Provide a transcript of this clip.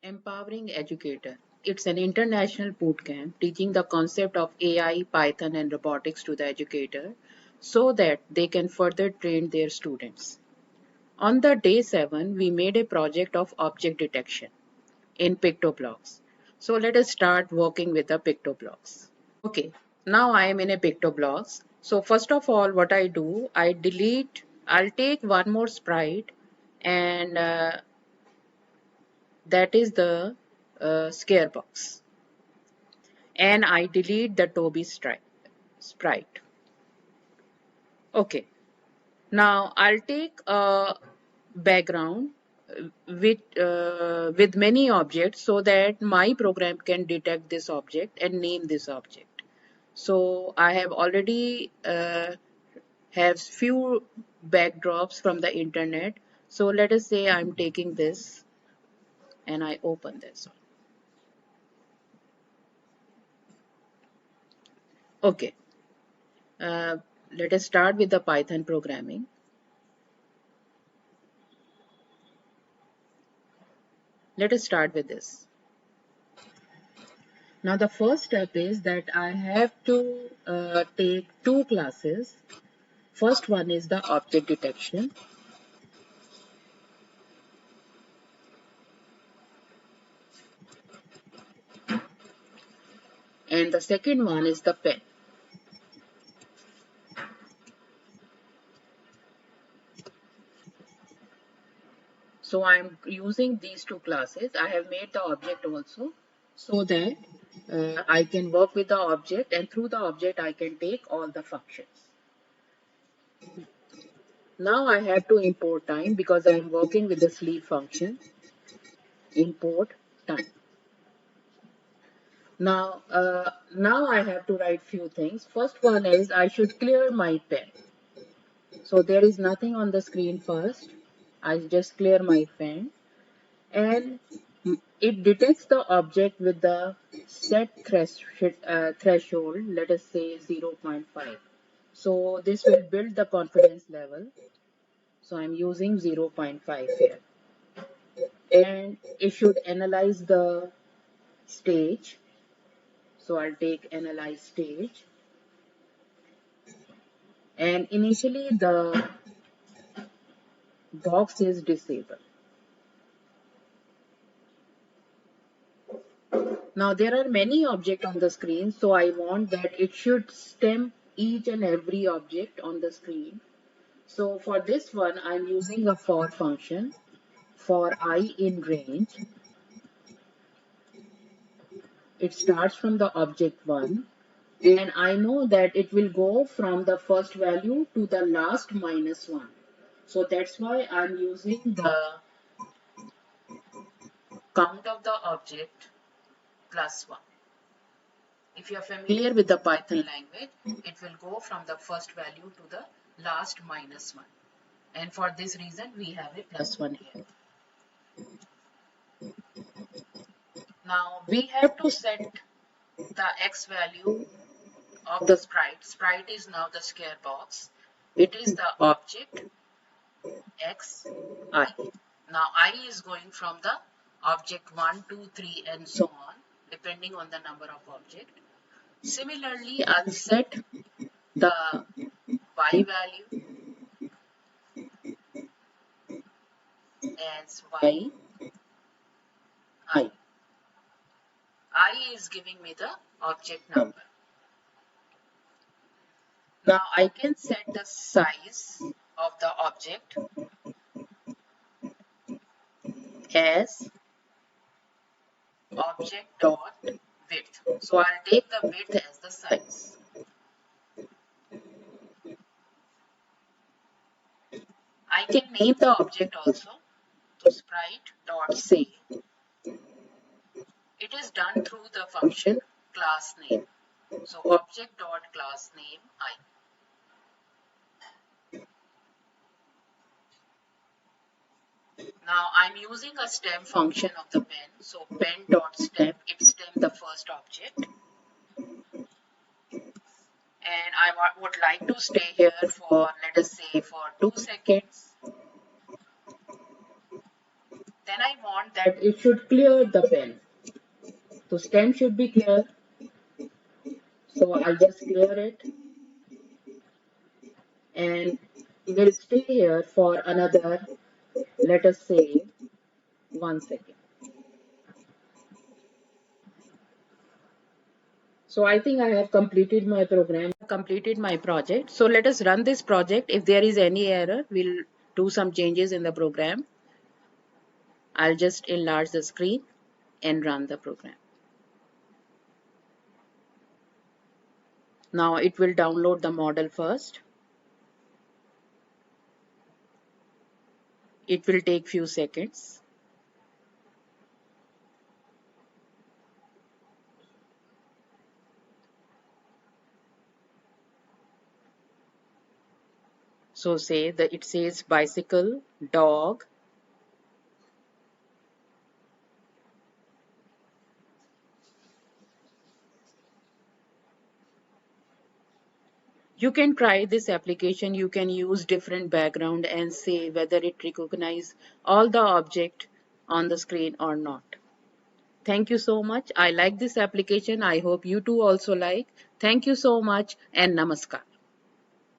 Empowering Educator. It's an international boot camp teaching the concept of AI, Python, and robotics to the educator so that they can further train their students. On the day 7, we made a project of object detection in PictoBlox. So let us start working with the PictoBlox. Okay, now I am in a PictoBlox. So first of all, what I do, I'll take one more sprite and that is the scare box. And I delete the Toby sprite. Okay, now I'll take a background with many objects so that my program can detect this object and name this object. So I have already have few backdrops from the internet. So let us say I'm taking this and I open this one. Okay, uh, let us start with the Python programming. Let us start with this. Now the first step is that I have to take two classes. First one is the object detection. And the second one is the pen. So I'm using these two classes. I have made the object also so that I can work with the object, and through the object I can take all the functions. Now I have to import time because I'm working with the sleep function. Import time. Now I have to write few things. First one is I should clear my pen. So there is nothing on the screen first. I just clear my pen and it detects the object with the set threshold, let us say 0.5. So this will build the confidence level. So I'm using 0.5 here. And it should analyze the stage. So I'll take analyze stage. And initially the box is disabled. Now there are many objects on the screen, so I want that it should stamp each and every object on the screen. So for this one, I'm using a for function for I in range. It starts from the object 1 and I know that it will go from the first value to the last -1. So that's why I'm using the count of the object +1. If you are familiar with the Python language, it will go from the first value to the last -1. And for this reason, we have a +1 here. Now we have to set the X value of the sprite. Sprite is now the scare box. It is the object X I. Now I is going from the object 1, 2, 3 and so on depending on the number of object. Similarly, I'll set the Y value as Y I. I is giving me the object number. Now I can set the size of the object as object dot width. So I'll take the width as the size. I can name the object also. So sprite dot say. It is done through the function class name. So object dot class name I. Now I'm using a stem function of the pen. So pen dot stem, it stem the first object. And I would like to stay here for, let us say, for 2 seconds. Then I want that it should clear the pen. So stem should be clear. So I'll just clear it and we'll stay here for another, let us say, 1 second. So I think I have completed my program, completed my project. So let us run this project. If there is any error, we'll do some changes in the program. I'll just enlarge the screen and run the program. Now it will download the model first. It will take few seconds. So say that it says bicycle, dog. You can try this application. You can use different background and say whether it recognizes all the object on the screen or not. Thank you so much. I like this application. I hope you too also like. Thank you so much and namaskar.